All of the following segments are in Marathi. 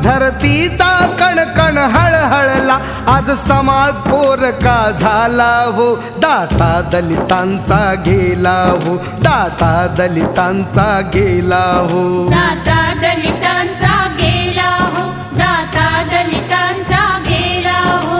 धरतीचा कणकण हळहळला. आज समाज पोरका झाला हो, दाता दलितांचा गेला हो, दाता दलितांचा गेला हो, दाता दलितांचा गेला हो, दाता दलितांचा गेला हो.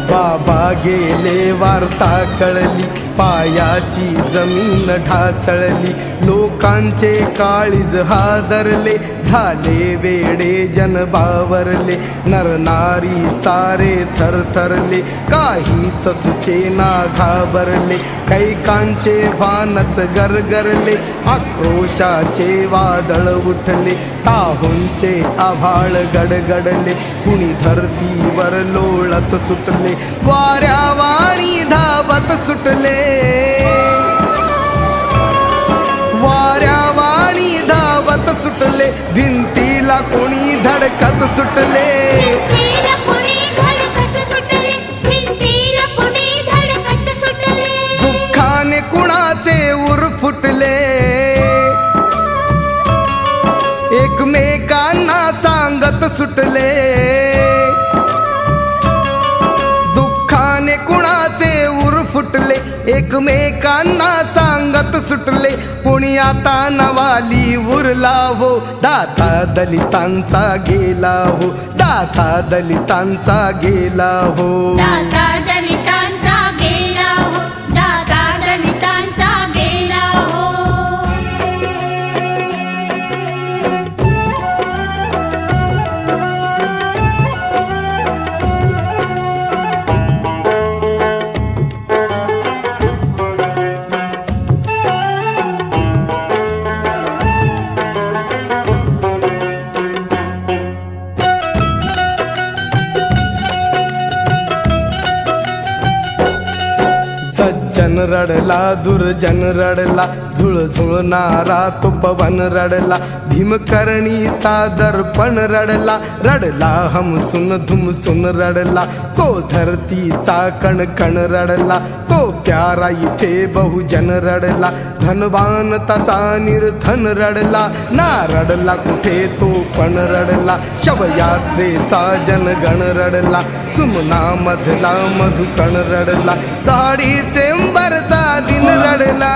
बाबा गेले वार्ता कळली, पायाची जमीन ढासळली. लोकांचे काळीज हादरले, झाले वेडे जन बावरले. नरनारी सारे थरथरले, काहीच सुचेना घाबरले. कैकांचे भानच गरगरले, आक्रोशाचे वादळ उठले. ताहूंचे आभाळ गडगडले, कुणी धरतीवर लोळत सुटले. वाऱ्यावाणी धावत सुटले, वाऱ्यावाणी धावत सुटले. भिंतीला कोणी धडकत सुटले, भिंतीला कोणी धडकत सुटले, भिंतीला कोणी धडकत सुटले. दुःखाने कुणाचे उर फुटले, एकमेकांना सांगत सुटले. दुःखाने कुणाचे उर फुटले, एकमेकांना सांगत सुटले. कोणी आता नवाली उरला हो, दाता दलितांचा गेला हो, दाता दलितांचा गेला हो, दाता दलितांचा गेला हो, दाता दलितांचा गेला हो. सज्जन रडला, दुर्जन रडला, झुळझुळणारा तो पवन रडला. भीमकर्णीचा दर्पण रडला, रडला हमसून धुमसून रडला. तो धरतीचा कणकण रडला, तो प्यारा इथे बहुजन रडला. धनवान तसा निर्धन रडला, ना रडला कुठे तो पण रडला. शवयात्रेचा जनगण रडला, सुमना मधला मधुकण रडला. 6 डिसेंबरचा दिन रडला,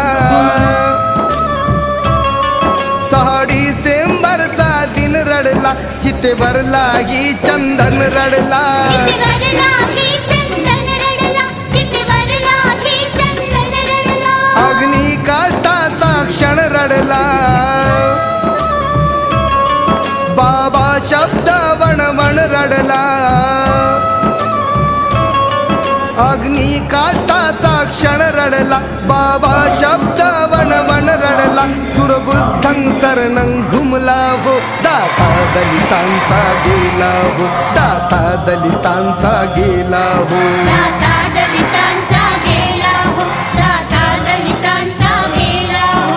6 डिसेंबरचा दिन रडला. चितेवर लागी चंदन रडला, अग्नी काष्टाचा क्षण रडला. बाबा शब्द वणवण रडला, अग्नी काष्टाचा क्षण रडला. बाबा शब्द वणवण रडला. सुरबुद्धं शरणं घुमला हो, दाता दलितांचा गेला हो, दाता दलितांचा गेला हो, दाता दलितांचा गेला हो, दाता दलितांचा गेला हो.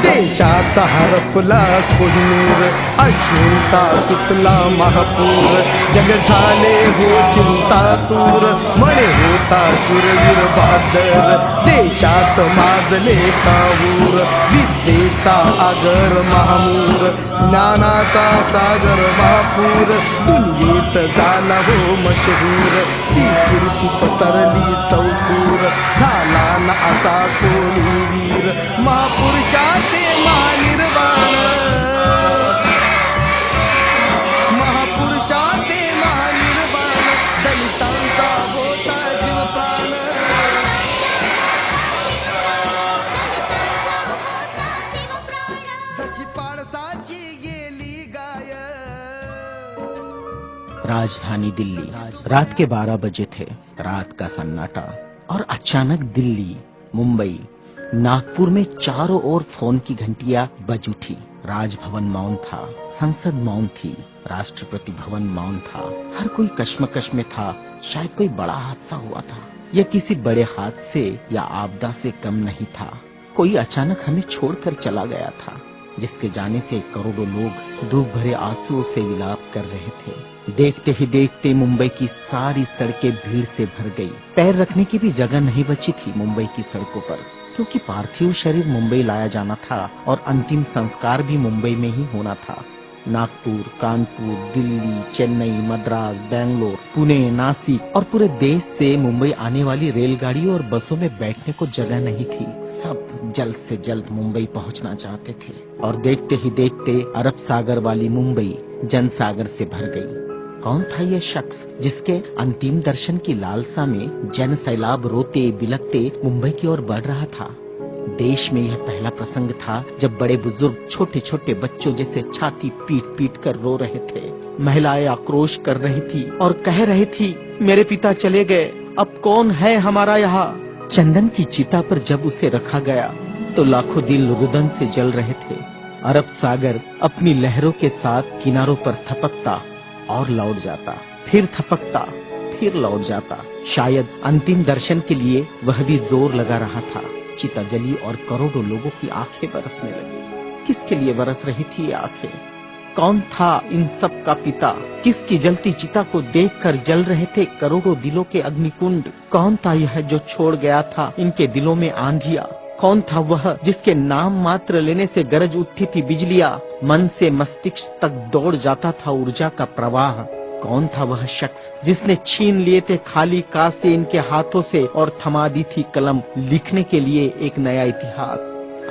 देशाचा हरपला कोहिनूर, अश्रूंचा सुटला महापूर. जग झाले हो चिंतातूर, म्हणे होता शूरवीर बहादर. देशात माजले कावूर, विद्येचा आगर महामूर. ज्ञानाचा सागर महापूर, दुनियेत झाला हो मशहूर. ती कीर्ती पसरली चौकूर, झाला ना असा कोणी वीर. महापुरुषाचे महानिर्वाण, महापुरुषाचे महानिर्वाण. दलितांचा होता जीव प्राण. जशी पाणसाची गेली गाय. राजधानी दिल्ली। रात के 12 बजे थे। रात का सन्नाटा और अचानक दिल्ली, मुंबई, नागपुर में चारों ओर फोन की घंटियां बज उठी। राजभवन मौन था, संसद मौन थी, राष्ट्रपति भवन मौन था। हर कोई कश्मकश में था। शायद कोई बड़ा हादसा हुआ था। यह किसी बड़े हादसे या आपदा से कम नहीं था। कोई अचानक हमें छोड़कर चला गया था, जिसके जाने से करोड़ों लोग दुख भरे आंसुओं से विलाप कर रहे थे। देखते ही देखते मुंबई की सारी सड़कें भीड़ से भर गई। पैर रखने की भी जगह नहीं बची थी मुंबई की सड़कों पर, क्योंकि पार्थिव शरीर मुंबई लाया जाना था और अंतिम संस्कार भी मुंबई में ही होना था। नागपुर, कानपुर, दिल्ली, चेन्नई, मद्रास, बेंगलोर, पुणे, नासिक और पूरे देश से मुंबई आने वाली रेलगाड़ियों और बसों में बैठने को जगह नहीं थी। सब जल्द से जल्द मुंबई पहुंचना चाहते थे और देखते ही देखते अरब सागर वाली मुंबई जनसागर से भर गई। कौन था यह शख्स जिसके अंतिम दर्शन की लालसा में जन सैलाब रोते बिलखते मुंबई की ओर बढ़ रहा था? देश में यह पहला प्रसंग था जब बड़े बुजुर्ग छोटे छोटे बच्चों जैसे छाती पीट पीट कर रो रहे थे। महिलाएं आक्रोश कर रही थी और कह रही थी, मेरे पिता चले गए, अब कौन है हमारा यहाँ? चंदन की चिता पर जब उसे रखा गया तो लाखों दिल रुदन से जल रहे थे। अरब सागर अपनी लहरों के साथ किनारों पर थपकता और लौट जाता, फिर थपकता, फिर लौट जाता। शायद अंतिम दर्शन के लिए वह भी जोर लगा रहा था। चिता जली और करोड़ों लोगों की आंखें बरसने लगी। किसके लिए बरस रही थी ये आंखें? कौन था इन सब का पिता? किसकी जलती चिता को देखकर जल रहे थे करोड़ों दिलों के अग्निकुंड? कौन था यह जो छोड़ गया था इनके दिलों में आंधिया? कौन था वह जिसके नाम मात्र लेने से गरज उठती थी बिजलियां? मन से मस्तिष्क तक दौड़ जाता था ऊर्जा का प्रवाह। कौन था वह शख्स जिसने छीन लिए थे खाली कासे इनके हाथों से और थमा दी थी कलम लिखने के लिए एक नया इतिहास?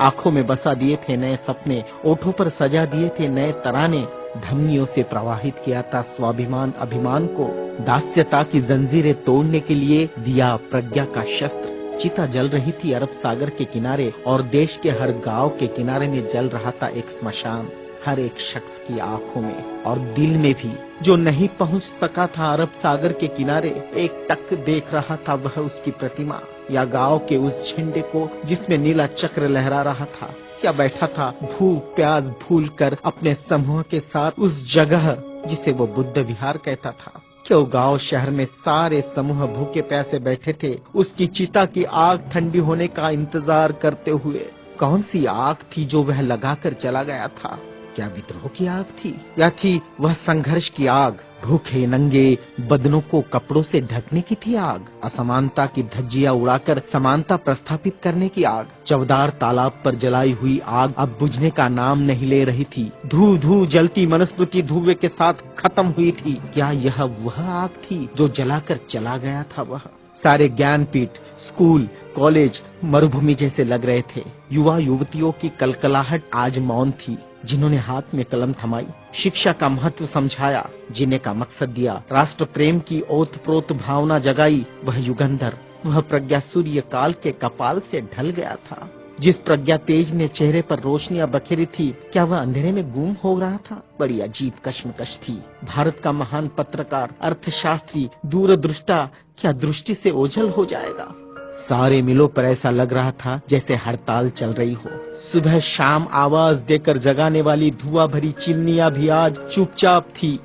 आंखों में बसा दिए थे नए सपने, ओठों पर सजा दिए थे नए तराने, धमनियों से प्रवाहित किया था स्वाभिमान अभिमान को, दास्यता की जंजीरें तोड़ने के लिए दिया प्रज्ञा का शस्त्र। चिता जल रही थी अरब सागर के किनारे और देश के हर गांव के किनारे में जल रहा था एक स्मशान। हर एक शख्स की आंखों में और दिल में भी जो नहीं पहुंच सका था अरब सागर के किनारे, एक टक देख रहा था वह उसकी प्रतिमा या गांव के उस झंडे को जिसमें नीला चक्र लहरा रहा था, या बैठा था भूख प्यास भूल कर अपने समूह के साथ उस जगह जिसे वो बुद्ध विहार कहता था। क्यों गांव शहर में सारे समूह भूखे प्यासे बैठे थे उसकी चिता की आग ठंडी होने का इंतजार करते हुए। कौन सी आग थी जो वह लगाकर चला गया था? क्या विद्रोह की आग थी या थी वह संघर्ष की आग? भूखे नंगे बदनों को कपड़ों से ढकने की थी आग? असमानता की धज्जियां उड़ाकर समानता प्रस्थापित करने की आग? चवदार तालाब पर जलाई हुई आग अब बुझने का नाम नहीं ले रही थी। धू धू जलती मनुस्मृति धुएं के साथ खत्म हुई थी। क्या यह वह आग थी जो जलाकर चला गया था? वह सारे ज्ञानपीठ, स्कूल, कॉलेज मरुभूमि जैसे लग रहे थे। युवा युवतियों की कलकलाहट आज मौन थी। जिन्होंने हाथ में कलम थमाई, शिक्षा का महत्व समझाया, जीने का मकसद दिया, राष्ट्र प्रेम की ओतप्रोत भावना जगाई, वह युगंधर, वह प्रज्ञा सूर्य काल के कपाल से ढल गया था। जिस प्रज्ञा तेज ने चेहरे पर रोशनियां बखेरी थी, क्या वह अंधेरे में गुम हो रहा था? बड़ी अजीब कश्मकश थी। भारत का महान पत्रकार, अर्थशास्त्री, दूरदृष्टा क्या दृष्टि से ओझल हो जाएगा? सारे मिलों पर ऐसा लग रहा था जैसे हड़ताल चल रही हो। सुबह शाम आवाज देकर जगाने वाली धुआं भरी चिमनियां भी आज चुपचाप थी।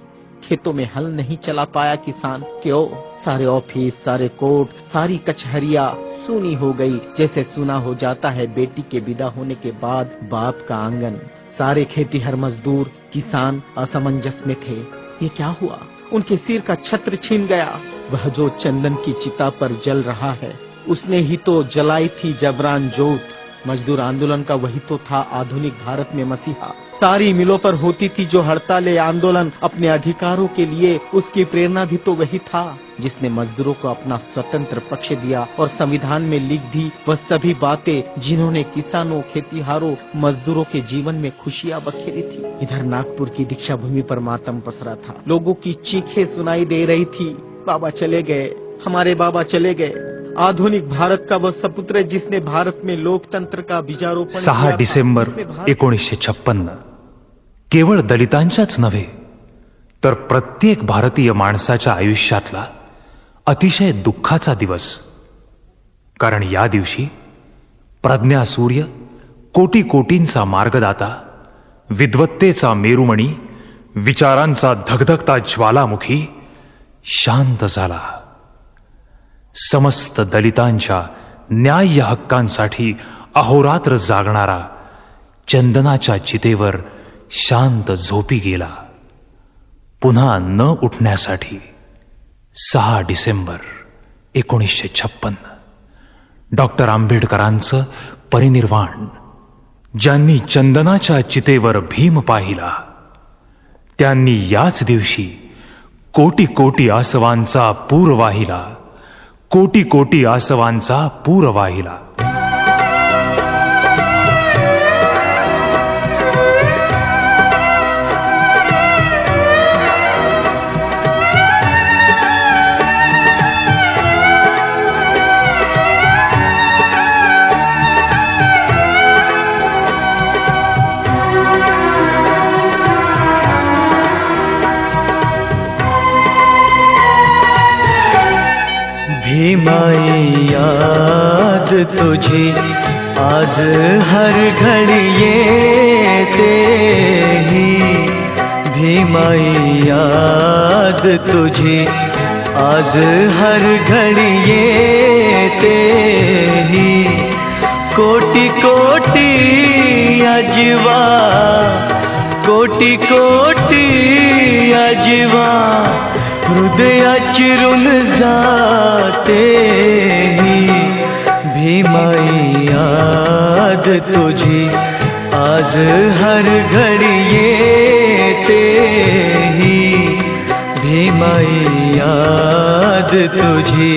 खेतों में हल नहीं चला पाया किसान। क्यों? सारे ऑफिस, सारे कोर्ट, सारी कचहरियां सुनी हो गई, जैसे सुना हो जाता है बेटी के विदा होने के बाद बाप का आंगन। सारे खेतीहर मजदूर, किसान असमंजस में थे। ये क्या हुआ? उनके सिर का छत्र छीन गया। वह जो चंदन की चिता पर जल रहा है, उसने ही तो जलाई थी जबरान जोत। मजदूर आंदोलन का वही तो था आधुनिक भारत में मसीहा। सारी मिलों पर होती थी जो हड़ताल आंदोलन अपने अधिकारों के लिए, उसकी प्रेरणा भी तो वही था जिसने मजदूरों को अपना स्वतंत्र पक्ष दिया और संविधान में लिख दी वह सभी बातें जिन्होंने किसानों, खेतीहारों, मजदूरों के जीवन में खुशियां बखेरी थी। इधर नागपुर की दीक्षा भूमि पर मातम पसरा था। लोगों की चीखें सुनाई दे रही थी, बाबा चले गए, हमारे बाबा चले गए। आधुनिक भारत का वह सपुत्र जिसने भारत में लोकतंत्र का बीजारोपण 6 डिसेंबर 1956 केवळ दलितांच्याच नव्हे तर प्रत्येक भारतीय माणसाच्या आयुष्यातला अतिशय दुःखाचा दिवस. कारण या दिवशी प्रज्ञा सूर्य, कोटी कोटींचा मार्गदाता, विद्वत्तेचा मेरुमणी, विचारांचा धगधगता ज्वालामुखी शांत झाला. समस्त दलितांच्या न्याय्य हक्कांसाठी अहोरात्र जागणारा चंदनाच्या चितेवर शांत झोपी गेला, पुन्हा न उठण्यासाठी. 6 डिसेंबर 1956 डॉक्टर आंबेडकरांचं परिनिर्वाण. ज्यांनी चंदनाच्या चितेवर भीम पाहिला, त्यांनी याच दिवशी कोटी कोटी आसवांचा पूर वाहिला, कोटी कोटी आसवांचा पूर वाहिला. भीमाई याद तुझी आज हर घड़ी येते ही. भीमाई याद तुझी आज हर घड़ी येते ही. कोटी कोटी अजवा, कोटी कोटी अजवा हृदया चिरून जाते ही. भीमाई याद तुझी आज हर घड़ी येते ही. भीमाई याद तुझी.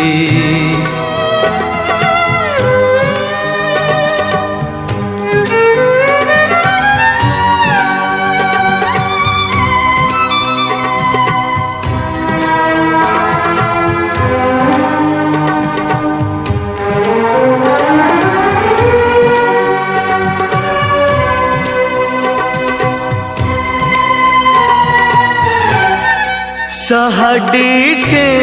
सहा डिसेंबरची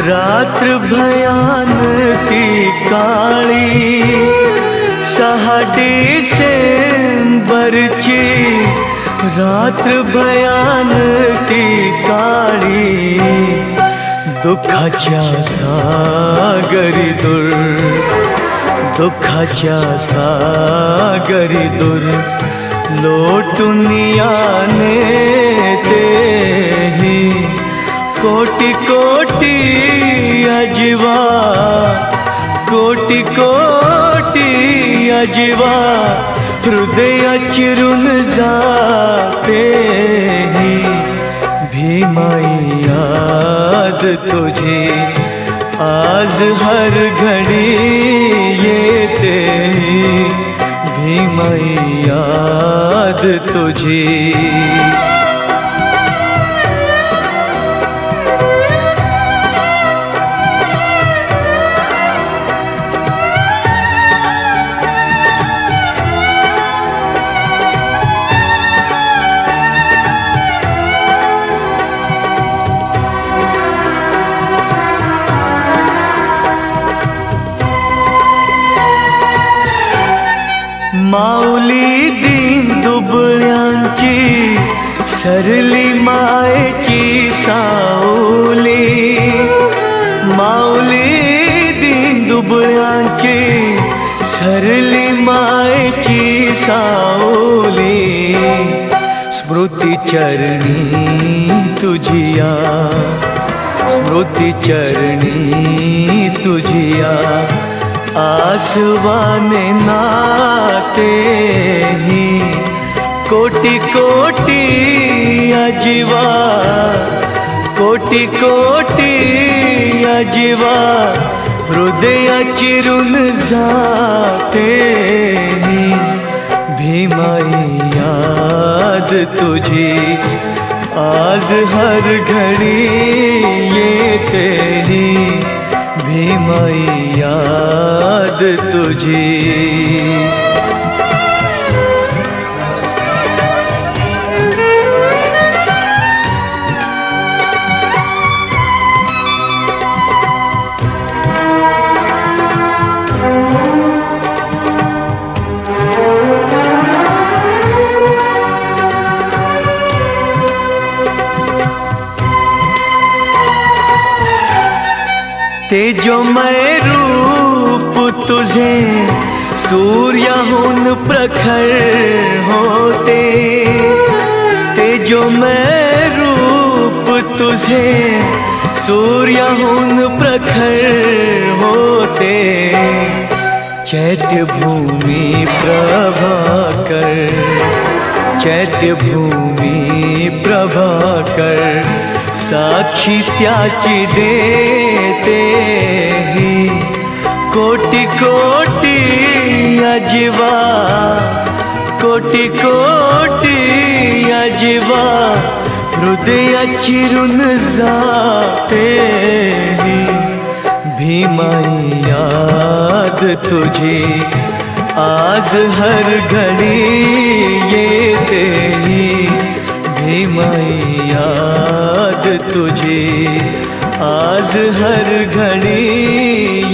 रात्र भयानकी काळी. 6 डिसेंबरची रात्र भयानकी काळी. दुःखाच्या सागरी दूर, दुःखाच्या सागरी दूर लोटून याने तेही. कोटी कोटी अजवा, कोटी कोटी अजवा हृदया चिरून जातेही. भीमाई याद तुझी आज हर घडी येतेही. भीमाई याद तुझी. माऊली दीन दुबळ्यांची सरली मायेची सावली. माऊली दीन दुबळ्यांची सरली मायेची सावली. स्मृती चरणी तुझिया, स्मृती चरणी तुझिया आसवाने नातेही. कोटी कोटी अजवा, कोटी कोटी अजवा हृदया चिरून जातेही. भीमाई याद तुझी आज हर घडी येतेही. भीमाई याद तुझी. तेजोमय रूप तुझे सूर्याहून प्रखर होते, तेजोमय रूप तुझे सूर्याहून प्रखर होते। चैत्य भूमि प्रभाकर, चैत्य भूमि प्रभाकर, साक्षी त्याची देते ही कोटि कोटि अजिवा, कोटि कोटि अजिवा, हृदय चिरून जाते ही भीमाई याद तुझी आज हर घडी येते ही भीमाई याद तुझी आज हर घडी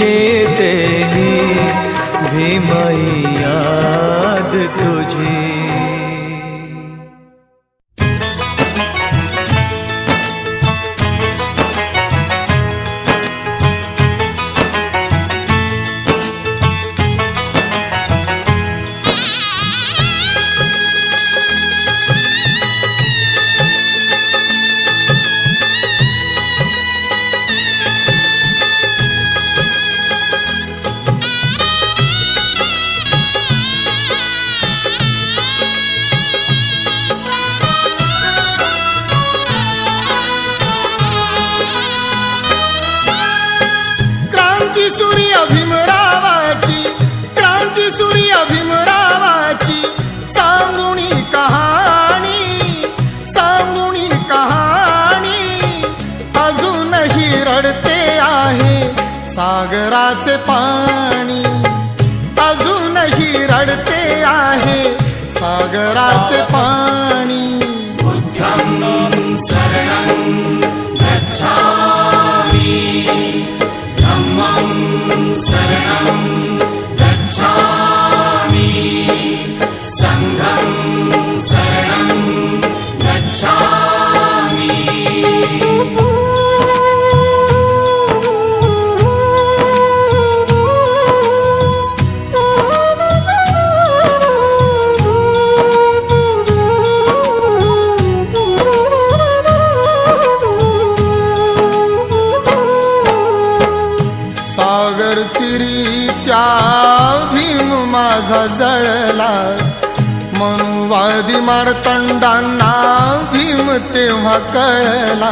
येते ही भीमाई याद तुझी। सागराचे पाणी अजूनही रडते आहे, सागराचे पाणी। बुद्धं शरणं गच्छामि, धम्मं शरणं गच्छामि, संघं शरणं गच्छामि। भीम माझा जळला, मनुवादी मार्तंडांना भीम तेव्हा कळला।